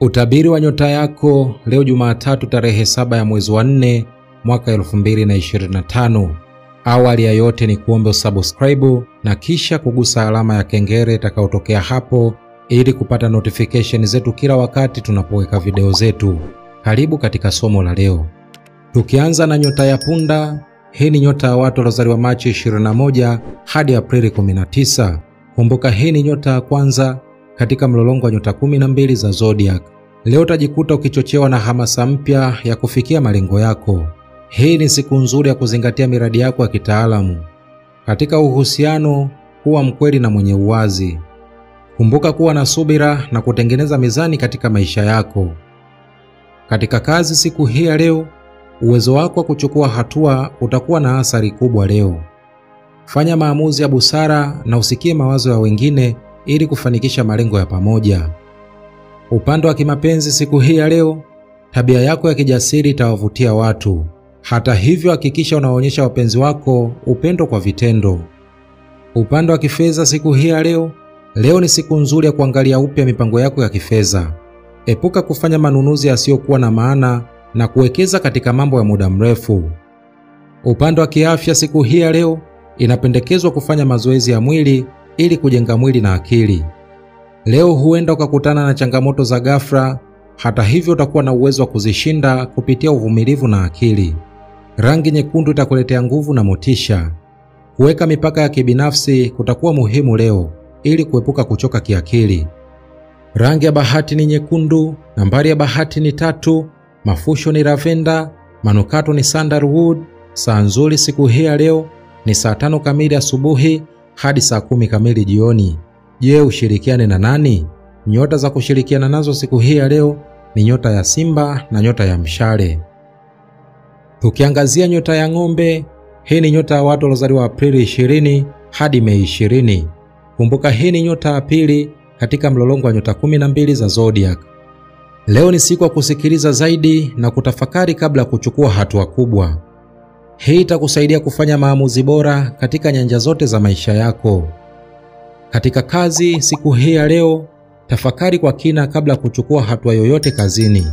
Utabiri wa nyota yako leo Jumatatu tarehe 7 ya mwezi wa 4 mwaka 2025. Awali ya yote ni kuombe usubscribe na kisha kugusa alama ya kengele itakayotokea hapo ili kupata notification zetu kila wakati tunapoweka video zetu. Karibu katika somo la leo. Tukianza na nyota ya punda, hii ni nyota ya watu waliozaliwa Machi 21 hadi Aprili 19. Kumbuka hii ni nyota ya kwanza katika mlolongo wa nyota 12 za zodiac. Leo utajikuta ukichochewa na hamasa mpya ya kufikia malengo yako. Hii ni siku nzuri ya kuzingatia miradi yako ya kitaalamu. Katika uhusiano, kuwa mkweli na mwenye uwazi. Kumbuka kuwa na subira na kutengeneza mizani katika maisha yako. Katika kazi siku hii ya leo, uwezo wako wa kuchukua hatua utakuwa na athari kubwa leo. Fanya maamuzi ya busara na usikie mawazo ya wengine ili kufanikisha malengo ya pamoja. Upande wa kimapenzi siku hii ya leo, tabia yako ya kijasiri itawavutia watu. Hata hivyo, hakikisha unaonyesha wapenzi wako upendo kwa vitendo. Upande wa kifedha siku hii ya leo, leo ni siku nzuri ya kuangalia upya mipango yako ya kifedha. Epuka kufanya manunuzi yasiyokuwa na maana na kuwekeza katika mambo ya muda mrefu. Upande wa kiafya siku hii ya leo, inapendekezwa kufanya mazoezi ya mwili ili kujenga mwili na akili. Leo huenda ukakutana na changamoto za ghafla, hata hivyo utakuwa na uwezo wa kuzishinda kupitia uvumilivu na akili. Rangi nyekundu itakuletea nguvu na motisha. Kuweka mipaka ya kibinafsi kutakuwa muhimu leo ili kuepuka kuchoka kiakili. Rangi ya bahati ni nyekundu, nambari ya bahati ni 3, mafusho ni lavenda, manukato ni sandalwood. Saa nzuri siku hii ya leo ni saa 5 kamili asubuhi hadi saa 10 kamili jioni. Je, ushirikiane na nani? Nyota za kushirikiana nazo siku hii ya leo ni nyota ya Simba na nyota ya Mshale. Tukiangazia nyota ya ng'ombe, hii ni nyota ya watu waliozaliwa Aprili 20 hadi Mei 20. Kumbuka hii ni nyota ya pili katika mlolongo wa nyota 12 za zodiac. Leo ni siku ya kusikiliza zaidi na kutafakari kabla ya kuchukua hatua kubwa. Hii itakusaidia kufanya maamuzi bora katika nyanja zote za maisha yako. Katika kazi siku hii ya leo, tafakari kwa kina kabla ya kuchukua hatua yoyote kazini.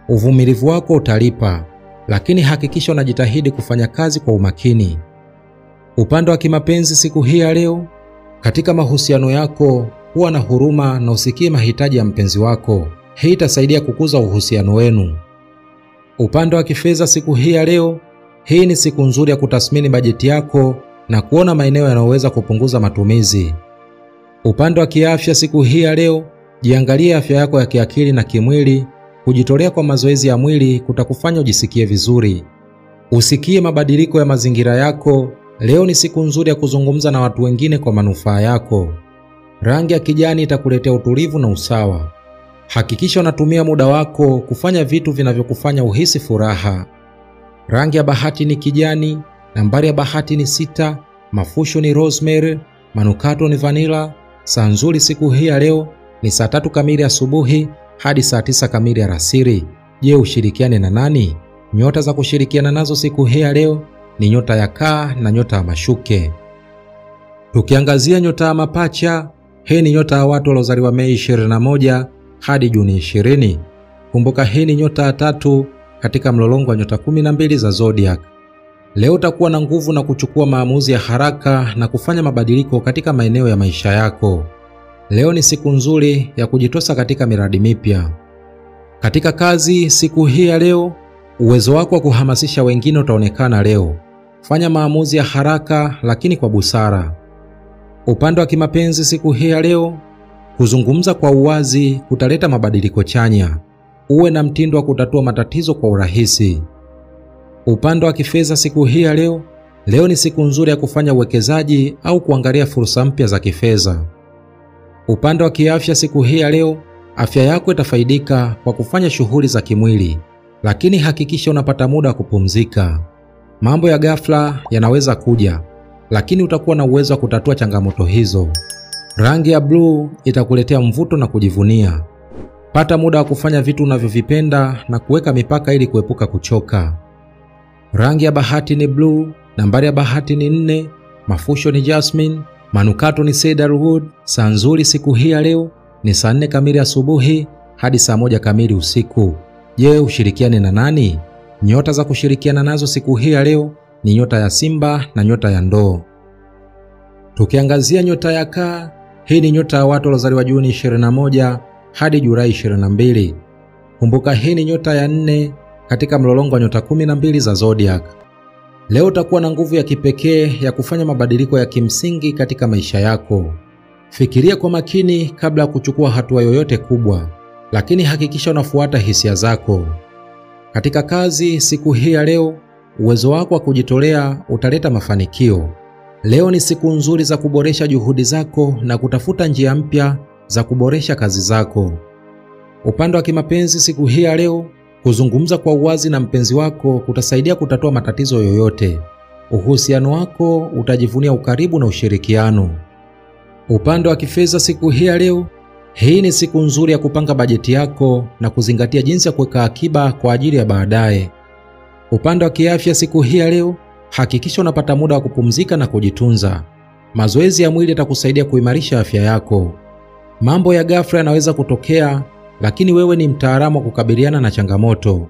Uvumilivu wako utalipa, lakini hakikisha unajitahidi kufanya kazi kwa umakini. Upande wa kimapenzi siku hii ya leo, katika mahusiano yako, kuwa na huruma na usikie mahitaji ya mpenzi wako. Hii itasaidia kukuza uhusiano wenu. Upande wa kifedha siku hii ya leo, hii ni siku nzuri ya kutathmini bajeti yako na kuona maeneo yanayoweza kupunguza matumizi. Upande wa kiafya siku hii ya leo, jiangalie afya yako ya kiakili na kimwili. Kujitolea kwa mazoezi ya mwili kutakufanya ujisikie vizuri. Usikie mabadiliko ya mazingira yako. Leo ni siku nzuri ya kuzungumza na watu wengine kwa manufaa yako. Rangi ya kijani itakuletea utulivu na usawa. Hakikisha unatumia muda wako kufanya vitu vinavyokufanya uhisi furaha. Rangi ya bahati ni kijani, nambari ya bahati ni 6, mafusho ni rosemary, manukato ni vanilla. Saa nzuri siku hii ya leo ni saa 3 kamili asubuhi hadi saa 9 kamili alasiri. Je, ushirikiane na nani? Nyota za kushirikiana nazo siku hii ya leo ni nyota ya kaa na nyota ya mashuke. Tukiangazia nyota ya mapacha, hii ni nyota ya watu waliozaliwa Mei 21 hadi Juni 20. Kumbuka hii ni nyota ya 3 katika mlolongo wa nyota 12 za zodiac. Leo utakuwa na nguvu na kuchukua maamuzi ya haraka na kufanya mabadiliko katika maeneo ya maisha yako. Leo ni siku nzuri ya kujitosa katika miradi mipya. Katika kazi siku hii ya leo, uwezo wako wa kuhamasisha wengine utaonekana leo. Fanya maamuzi ya haraka lakini kwa busara. Upande wa kimapenzi siku hii ya leo, kuzungumza kwa uwazi kutaleta mabadiliko chanya. Uwe na mtindo wa kutatua matatizo kwa urahisi. Upande wa kifedha siku hii ya leo, leo ni siku nzuri ya kufanya uwekezaji au kuangalia fursa mpya za kifedha. Upande wa kiafya siku hii ya leo, afya yako itafaidika kwa kufanya shughuli za kimwili, lakini hakikisha unapata muda wa kupumzika. Mambo ya ghafla yanaweza kuja, lakini utakuwa na uwezo wa kutatua changamoto hizo. Rangi ya blue itakuletea mvuto na kujivunia. Pata muda wa kufanya vitu unavyovipenda na kuweka mipaka ili kuepuka kuchoka. Rangi ya bahati ni blue, nambari ya bahati ni 4, mafusho ni jasmine, manukato ni cedarwood. Saa nzuri siku hii ya leo ni saa 4 kamili asubuhi hadi saa 1 kamili usiku. Je, ushirikiane na nani? Nyota za kushirikiana nazo siku hii ya leo ni nyota ya Simba na nyota ya Ndoo. Tukiangazia nyota ya Kaa, hii ni nyota ya watu waliozaliwa Juni 21 hadi Julai 22. Kumbuka hii ni nyota ya 4 katika mlolongo wa nyota 12 za zodiac. Leo utakuwa na nguvu ya kipekee ya kufanya mabadiliko ya kimsingi katika maisha yako. Fikiria kwa makini kabla ya kuchukua hatua yoyote kubwa, lakini hakikisha unafuata hisia zako. Katika kazi siku hii ya leo, uwezo wako wa kujitolea utaleta mafanikio. Leo ni siku nzuri za kuboresha juhudi zako na kutafuta njia mpya za kuboresha kazi zako. Upande wa kimapenzi siku hii ya leo, kuzungumza kwa uwazi na mpenzi wako kutasaidia kutatua matatizo yoyote. Uhusiano wako utajivunia ukaribu na ushirikiano. Upande wa kifedha siku hii ya leo, hii ni siku nzuri ya kupanga bajeti yako na kuzingatia jinsi ya kuweka akiba kwa ajili ya baadaye. Upande wa kiafya siku hii ya leo, hakikisha unapata muda wa kupumzika na kujitunza. Mazoezi ya mwili yatakusaidia kuimarisha afya yako. Mambo ya ghafla yanaweza kutokea, lakini wewe ni mtaalamu wa kukabiliana na changamoto.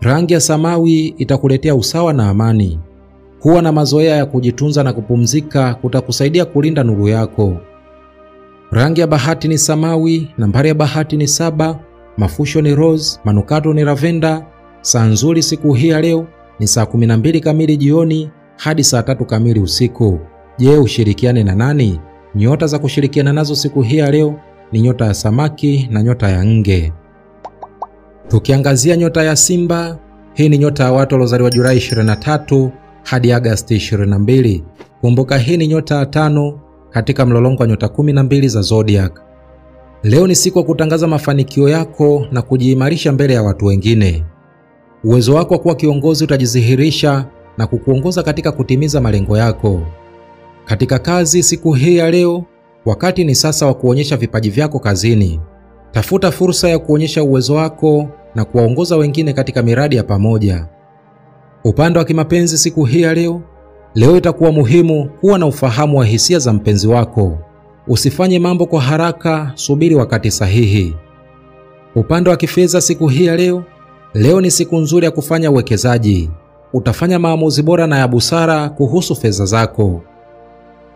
Rangi ya samawi itakuletea usawa na amani. Kuwa na mazoea ya kujitunza na kupumzika kutakusaidia kulinda nuru yako. Rangi ya bahati ni samawi, nambari ya bahati ni 7, mafusho ni rose, manukato ni lavender. Saa nzuri siku hii ya leo ni saa 12 kamili jioni hadi saa 3 kamili usiku. Je, ushirikiane na nani? Nyota za kushirikiana nazo siku hii ya leo ni nyota ya Samaki na nyota ya Nge. Tukiangazia nyota ya Simba, hii ni nyota ya watu waliozaliwa Julai 23 hadi Agosti 22. Kumbuka hii ni nyota ya 5 katika mlolongo wa nyota 12 za zodiac. Leo ni siku ya kutangaza mafanikio yako na kujiimarisha mbele ya watu wengine. Uwezo wako wa kuwa kiongozi utajidhihirisha na kukuongoza katika kutimiza malengo yako. Katika kazi siku hii ya leo, wakati ni sasa wa kuonyesha vipaji vyako kazini. Tafuta fursa ya kuonyesha uwezo wako na kuwaongoza wengine katika miradi ya pamoja. Upande wa kimapenzi siku hii ya leo itakuwa muhimu kuwa na ufahamu wa hisia za mpenzi wako. Usifanye mambo kwa haraka, subiri wakati sahihi. Upande wa kifedha siku hii ya leo ni siku nzuri ya kufanya uwekezaji. Utafanya maamuzi bora na ya busara kuhusu fedha zako.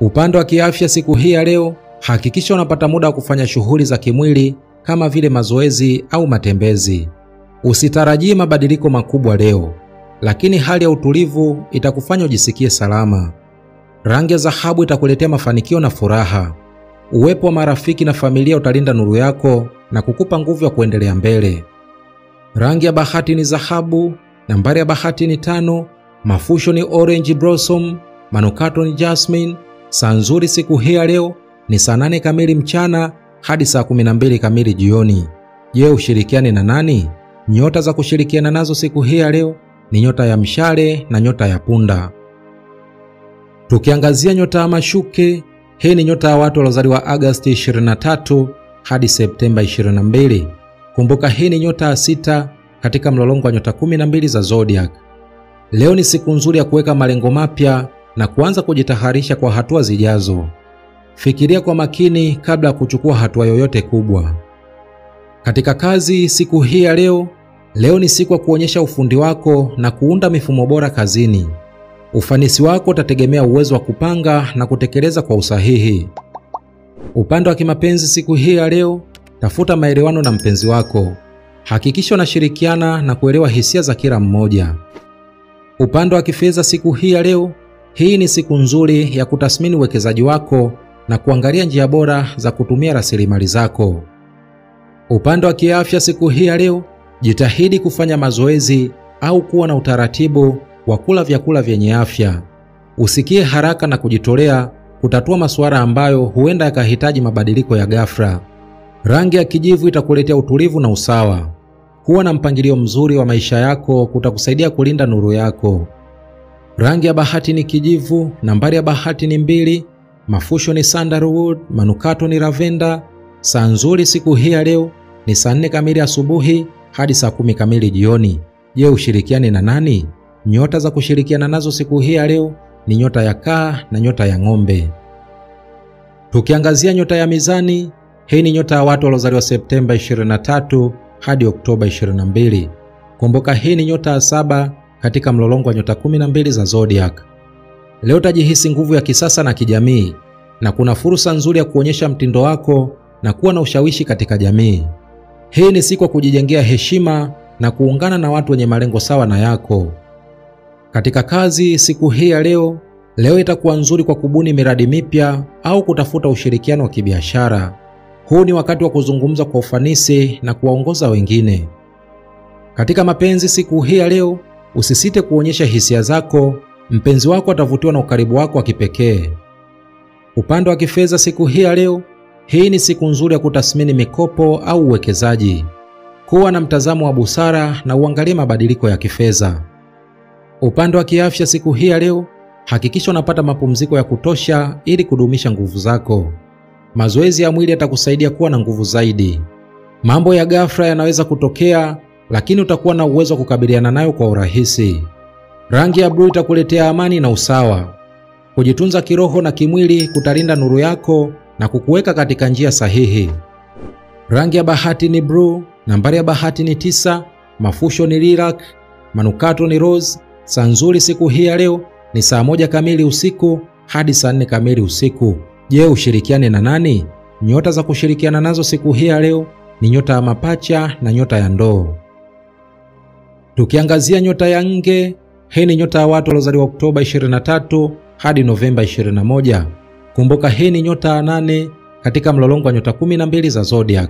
Upande wa kiafya siku hii ya leo, hakikisha unapata muda wa kufanya shughuli za kimwili kama vile mazoezi au matembezi. Usitarajie mabadiliko makubwa leo, lakini hali ya utulivu itakufanya ujisikie salama. Rangi ya dhahabu itakuletea mafanikio na furaha. Uwepo wa marafiki na familia utalinda nuru yako na kukupa nguvu ya kuendelea mbele. Rangi ya bahati ni dhahabu, nambari ya bahati ni 5, mafusho ni orange blossom, manukato ni jasmine. Saa nzuri siku hii ya leo ni saa 8 kamili mchana hadi saa 12 kamili jioni. Je, ushirikiane na nani? Nyota za kushirikiana nazo siku hii ya leo ni nyota ya Mshale na nyota ya Punda. Tukiangazia nyota ya Mashuke, hii ni nyota ya watu waliozaliwa Agosti 23 hadi Septemba 22. Kumbuka hii ni nyota ya 6 katika mlolongo wa nyota 12 za zodiac. Leo ni siku nzuri ya kuweka malengo mapya na kuanza kujitaharisha kwa hatua zijazo. Fikiria kwa makini kabla ya kuchukua hatua yoyote kubwa. Katika kazi siku hii ya leo ni siku ya kuonyesha ufundi wako na kuunda mifumo bora kazini. Ufanisi wako utategemea uwezo wa kupanga na kutekeleza kwa usahihi. Upande wa kimapenzi siku hii ya leo, tafuta maelewano na mpenzi wako. Hakikisha unashirikiana na kuelewa hisia za kila mmoja. Upande wa kifedha siku hii ya leo, hii ni siku nzuri ya kutathmini uwekezaji wako na kuangalia njia bora za kutumia rasilimali zako. Upande wa kiafya siku hii ya leo, jitahidi kufanya mazoezi au kuwa na utaratibu wa kula vyakula vyenye afya. Usikie haraka na kujitolea kutatua masuala ambayo huenda yakahitaji mabadiliko ya ghafla. Rangi ya kijivu itakuletea utulivu na usawa. Kuwa na mpangilio mzuri wa maisha yako kutakusaidia kulinda nuru yako. Rangi ya bahati ni kijivu, nambari ya bahati ni 2, mafusho ni sandalwood, manukato ni lavender. Saa nzuri siku hii ya leo ni saa 4 kamili asubuhi hadi saa 10 kamili jioni. Je, ushirikiane na nani? Nyota za kushirikiana nazo siku hii ya leo ni nyota ya Kaa na nyota ya Ng'ombe. Tukiangazia nyota ya Mizani, Hii ni nyota ya watu waliozaliwa Septemba 23 hadi Oktoba 22. Kumbuka hii ni nyota ya 7 katika mlolongo wa nyota 12 za zodiac. Leo utajihisi nguvu ya kisasa na kijamii, na kuna fursa nzuri ya kuonyesha mtindo wako na kuwa na ushawishi katika jamii. Hii ni siku ya kujijengea heshima na kuungana na watu wenye malengo sawa na yako. Katika kazi siku hii ya leo itakuwa nzuri kwa kubuni miradi mipya au kutafuta ushirikiano wa kibiashara. Huu ni wakati wa kuzungumza kwa ufanisi na kuwaongoza wengine. Katika mapenzi siku hii ya leo, usisite kuonyesha hisia zako, mpenzi wako atavutiwa na ukaribu wako wa kipekee. Upande wa kifedha siku hii ya leo, hii ni siku nzuri ya kutathmini mikopo au uwekezaji. Kuwa na mtazamo wa busara na uangalie mabadiliko ya kifedha. Upande wa kiafya siku hii ya leo, hakikisha unapata mapumziko ya kutosha ili kudumisha nguvu zako. Mazoezi ya mwili yatakusaidia kuwa na nguvu zaidi. Mambo ya ghafla yanaweza kutokea, lakini utakuwa na uwezo wa kukabiliana nayo kwa urahisi. Rangi ya blue itakuletea amani na usawa. Kujitunza kiroho na kimwili kutalinda nuru yako na kukuweka katika njia sahihi. Rangi ya bahati ni blue, nambari ya bahati ni 9, mafusho ni lilac, manukato ni rose. Saa nzuri siku hii ya leo ni saa 1 kamili usiku hadi saa 4 kamili usiku. Je, ushirikiane na nani? Nyota za kushirikiana nazo siku hii ya leo ni nyota ya mapacha na nyota ya ndoo. Tukiangazia nyota ya nge, hii ni nyota ya watu waliozaliwa Oktoba 23 hadi Novemba 21. Kumbuka hii ni nyota ya 8 katika mlolongo wa nyota 12 za zodiac.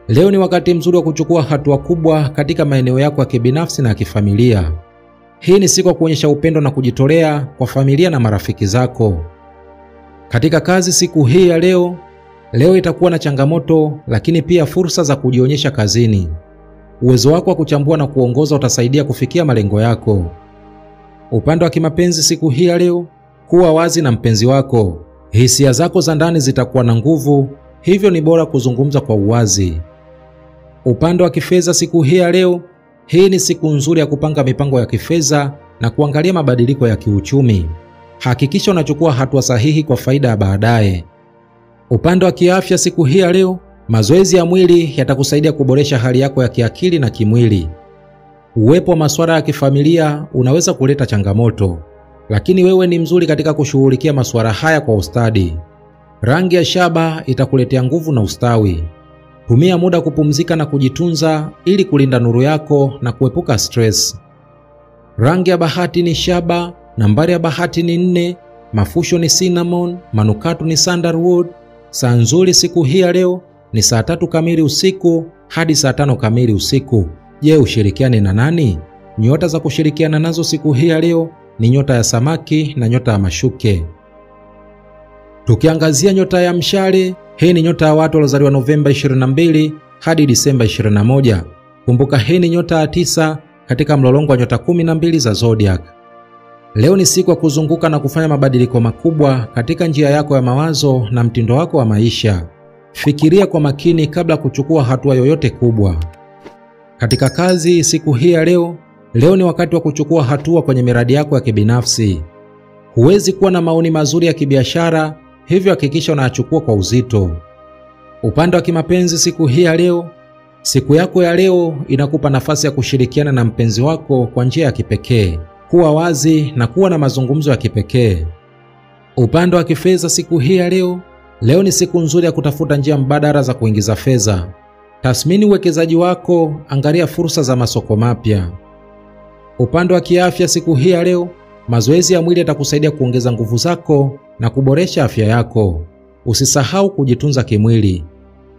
Leo ni wakati mzuri wa kuchukua hatua kubwa katika maeneo yako ya kibinafsi na ya kifamilia. Hii ni siku ya kuonyesha upendo na kujitolea kwa familia na marafiki zako. Katika kazi siku hii ya leo itakuwa na changamoto lakini pia fursa za kujionyesha kazini. Uwezo wako wa kuchambua na kuongoza utasaidia kufikia malengo yako. Upande wa kimapenzi siku hii ya leo, kuwa wazi na mpenzi wako. Hisia zako za ndani zitakuwa na nguvu, hivyo ni bora kuzungumza kwa uwazi. Upande wa kifedha siku hii ya leo, hii ni siku nzuri ya kupanga mipango ya kifedha na kuangalia mabadiliko ya kiuchumi. Hakikisha unachukua hatua sahihi kwa faida ya baadaye. Upande wa kiafya siku hii ya leo, mazoezi ya mwili yatakusaidia kuboresha hali yako ya kiakili na kimwili. Uwepo wa masuala ya kifamilia unaweza kuleta changamoto, lakini wewe ni mzuri katika kushughulikia masuala haya kwa ustadi. Rangi ya shaba itakuletea nguvu na ustawi. Tumia muda kupumzika na kujitunza ili kulinda nuru yako na kuepuka stress. Rangi ya bahati ni shaba, nambari ya bahati ni 4, mafusho ni cinnamon, manukato ni sandalwood. Saa nzuri siku hii ya leo ni saa 3 kamili usiku hadi saa 5 kamili usiku. Je, ushirikiane na nani? Nyota za kushirikiana nazo siku hii ya leo ni nyota ya samaki na nyota ya mashuke. Tukiangazia nyota ya mshale, hii ni nyota ya watu waliozaliwa Novemba 22 hadi Disemba 21. Kumbuka hii ni nyota ya 9 katika mlolongo wa nyota 12 za zodiac. Leo ni siku ya kuzunguka na kufanya mabadiliko makubwa katika njia yako ya mawazo na mtindo wako wa maisha. Fikiria kwa makini kabla kuchukua hatua yoyote kubwa. Katika kazi siku hii ya leo ni wakati wa kuchukua hatua kwenye miradi yako ya kibinafsi. Huwezi kuwa na maoni mazuri ya kibiashara, hivyo hakikisha unayachukua kwa uzito. Upande wa kimapenzi siku hii ya leo, siku yako ya leo inakupa nafasi ya kushirikiana na mpenzi wako kwa njia ya kipekee. Kuwa wazi na kuwa na mazungumzo ya kipekee. Upande wa kifedha siku hii ya leo ni siku nzuri ya kutafuta njia mbadala za kuingiza fedha. Tathmini uwekezaji wako, angalia fursa za masoko mapya. Upande wa kiafya siku hii ya leo, mazoezi ya mwili yatakusaidia kuongeza nguvu zako na kuboresha afya yako. Usisahau kujitunza kimwili.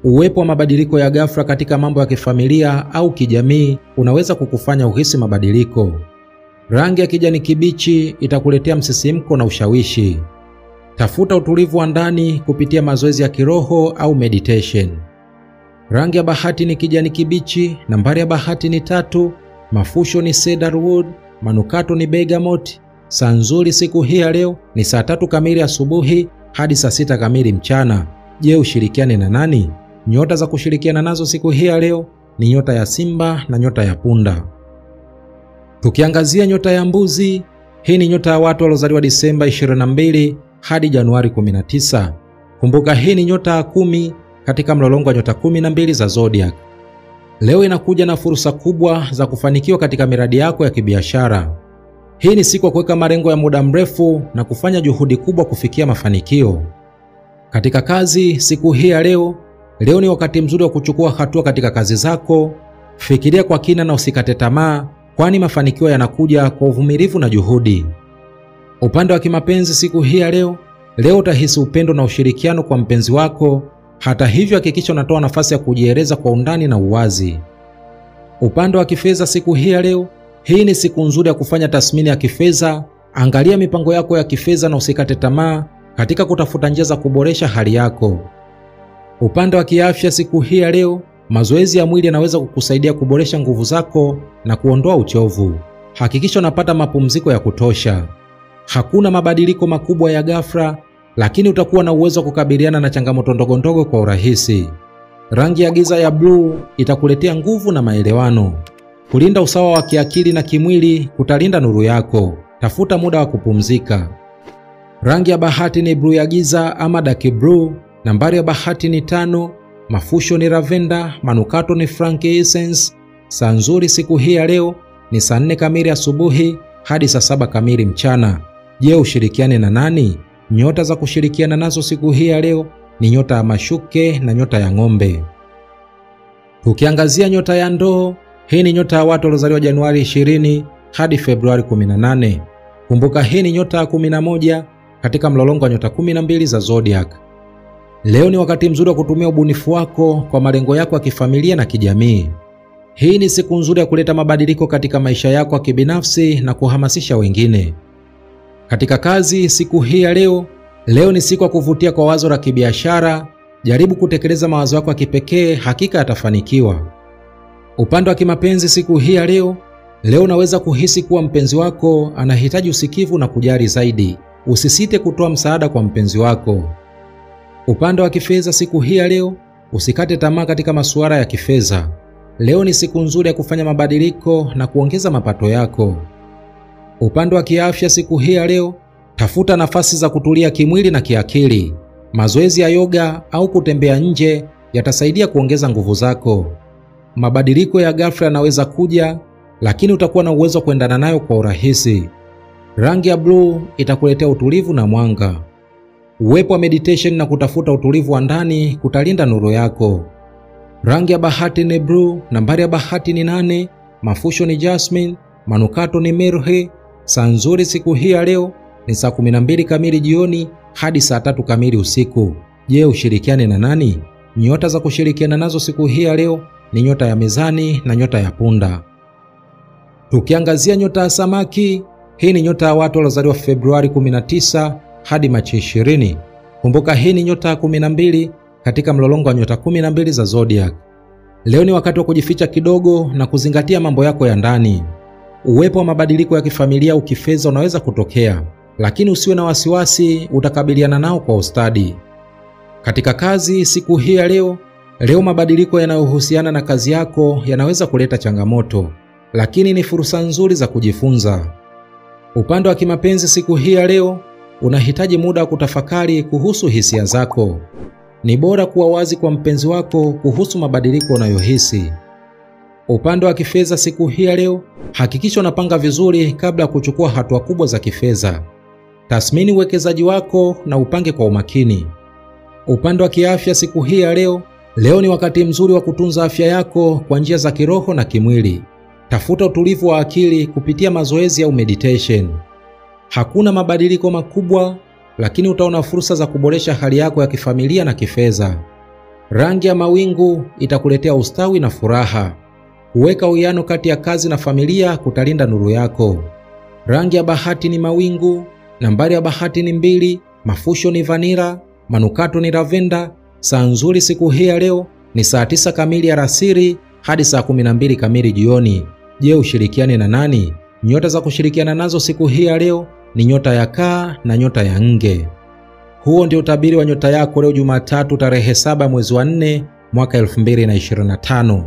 Uwepo wa mabadiliko ya ghafla katika mambo ya kifamilia au kijamii unaweza kukufanya uhisi mabadiliko. Rangi ya kijani kibichi itakuletea msisimko na ushawishi. Tafuta utulivu wa ndani kupitia mazoezi ya kiroho au meditation. Rangi ya bahati ni kijani kibichi, nambari ya bahati ni 3, mafusho ni cedarwood, manukato ni bergamot. Saa nzuri siku hii ya leo ni saa 3 kamili asubuhi hadi saa 6 kamili mchana. Je, ushirikiane na nani? Nyota za kushirikiana nazo siku hii ya leo ni nyota ya simba na nyota ya punda. Tukiangazia nyota ya mbuzi, hii ni nyota ya watu waliozaliwa Disemba 22 hadi Januari 19. Kumbuka hii ni nyota ya 10 katika mlolongo wa nyota 12 za zodiac. Leo inakuja na fursa kubwa za kufanikiwa katika miradi yako ya kibiashara. Hii ni siku ya kuweka malengo ya muda mrefu na kufanya juhudi kubwa kufikia mafanikio. Katika kazi, siku hii ya leo ni wakati mzuri wa kuchukua hatua katika kazi zako. Fikiria kwa kina na usikate tamaa, kwani mafanikio yanakuja kwa uvumilivu na juhudi. Upande wa kimapenzi, siku hii ya leo utahisi upendo na ushirikiano kwa mpenzi wako. Hata hivyo, hakikisha unatoa nafasi ya kujieleza kwa undani na uwazi. Upande wa kifedha, siku hii ya leo, hii ni siku nzuri ya kufanya tathmini ya kifedha. Angalia mipango yako ya kifedha na usikate tamaa katika kutafuta njia za kuboresha hali yako. Upande wa kiafya, siku hii ya leo, mazoezi ya mwili yanaweza kukusaidia kuboresha nguvu zako na kuondoa uchovu. Hakikisha unapata mapumziko ya kutosha. Hakuna mabadiliko makubwa ya ghafla, lakini utakuwa na uwezo wa kukabiliana na changamoto ndogo ndogo kwa urahisi. Rangi ya giza ya blue itakuletea nguvu na maelewano. Kulinda usawa wa kiakili na kimwili kutalinda nuru yako. Tafuta muda wa kupumzika. Rangi ya bahati ni blue ya giza ama dark blue. Nambari ya bahati ni 5. Mafusho ni lavender. Manukato ni frankincense. Saa nzuri siku hii ya leo ni saa 4 kamili asubuhi hadi saa 7 kamili mchana. Je, ushirikiane na nani? Nyota za kushirikiana nazo siku hii ya leo ni nyota ya mashuke na nyota ya ng'ombe. Tukiangazia nyota ya ndoo, hii ni nyota ya watu waliozaliwa Januari 20 hadi Februari 18. Kumbuka, hii ni nyota ya 11 katika mlolongo wa nyota 12 za zodiac. Leo ni wakati mzuri wa kutumia ubunifu wako kwa malengo yako ya kifamilia na kijamii. Hii ni siku nzuri ya kuleta mabadiliko katika maisha yako ya kibinafsi na kuhamasisha wengine. Katika kazi, siku hii ya leo ni siku ya kuvutia kwa wazo la kibiashara. Jaribu kutekeleza mawazo yako ya kipekee, hakika yatafanikiwa. Upande wa kimapenzi, siku hii ya leo unaweza kuhisi kuwa mpenzi wako anahitaji usikivu na kujali zaidi. Usisite kutoa msaada kwa mpenzi wako. Upande wa kifedha, siku hii ya leo usikate tamaa katika masuala ya kifedha. Leo ni siku nzuri ya kufanya mabadiliko na kuongeza mapato yako. Upande wa kiafya, siku hii ya leo tafuta nafasi za kutulia kimwili na kiakili. Mazoezi ya yoga au kutembea nje yatasaidia kuongeza nguvu zako. Mabadiliko ya ghafla yanaweza kuja, lakini utakuwa na uwezo wa kuendana nayo kwa urahisi. Rangi ya blue itakuletea utulivu na mwanga. Uwepo wa meditation na kutafuta utulivu wa ndani kutalinda nuru yako. Rangi ya bahati ni blue. Nambari ya bahati ni 8. Mafusho ni jasmine. Manukato ni myrrh. Saa nzuri siku hii ya leo ni saa 12 kamili jioni hadi saa 3 kamili usiku. Je, ushirikiane na nani? Nyota za kushirikiana nazo siku hii ya leo ni nyota ya mezani na nyota ya punda. Tukiangazia nyota ya samaki, hii ni nyota ya watu waliozaliwa Februari 19 hadi Machi 20. Kumbuka, hii ni nyota ya 12 katika mlolongo wa nyota 12 za zodiac. Leo ni wakati wa kujificha kidogo na kuzingatia mambo yako ya ndani. Uwepo wa mabadiliko ya kifamilia au kifedha unaweza kutokea, lakini usiwe na wasiwasi, utakabiliana nao kwa ustadi. Katika kazi, siku hii ya leo mabadiliko yanayohusiana na kazi yako yanaweza kuleta changamoto, lakini ni fursa nzuri za kujifunza. Upande wa kimapenzi, siku hii ya leo unahitaji muda wa kutafakari kuhusu hisia zako. Ni bora kuwa wazi kwa mpenzi wako kuhusu mabadiliko unayohisi. Upande wa kifedha, siku hii ya leo hakikisha unapanga vizuri kabla ya kuchukua hatua kubwa za kifedha. Tathmini uwekezaji wako na upange kwa umakini. Upande wa kiafya, siku hii ya leo ni wakati mzuri wa kutunza afya yako kwa njia za kiroho na kimwili. Tafuta utulivu wa akili kupitia mazoezi au meditation. Hakuna mabadiliko makubwa, lakini utaona fursa za kuboresha hali yako ya kifamilia na kifedha. Rangi ya mawingu itakuletea ustawi na furaha. Kuweka uwiano kati ya kazi na familia kutalinda nuru yako. Rangi ya bahati ni mawingu. Nambari ya bahati ni 2. Mafusho ni vanilla. Manukato ni lavender. Saa nzuri siku hii ya leo ni saa 9 kamili alasiri hadi saa 12 kamili jioni. Je, ushirikiane na nani? Nyota za kushirikiana nazo siku hii ya leo ni nyota ya kaa na nyota ya nge. Huo ndio utabiri wa nyota yako leo Jumatatu tarehe 7 mwezi wa 4 mwaka 2025.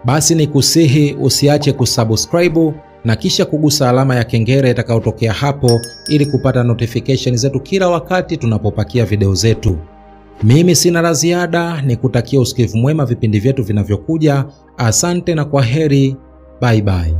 Basi ni kusihi usiache kusubscribe na kisha kugusa alama ya kengele itakayotokea hapo ili kupata notification zetu kila wakati tunapopakia video zetu. Mimi sina la ziada, nikutakia usikivu mwema vipindi vyetu vinavyokuja. Asante na kwaheri. Bye bye.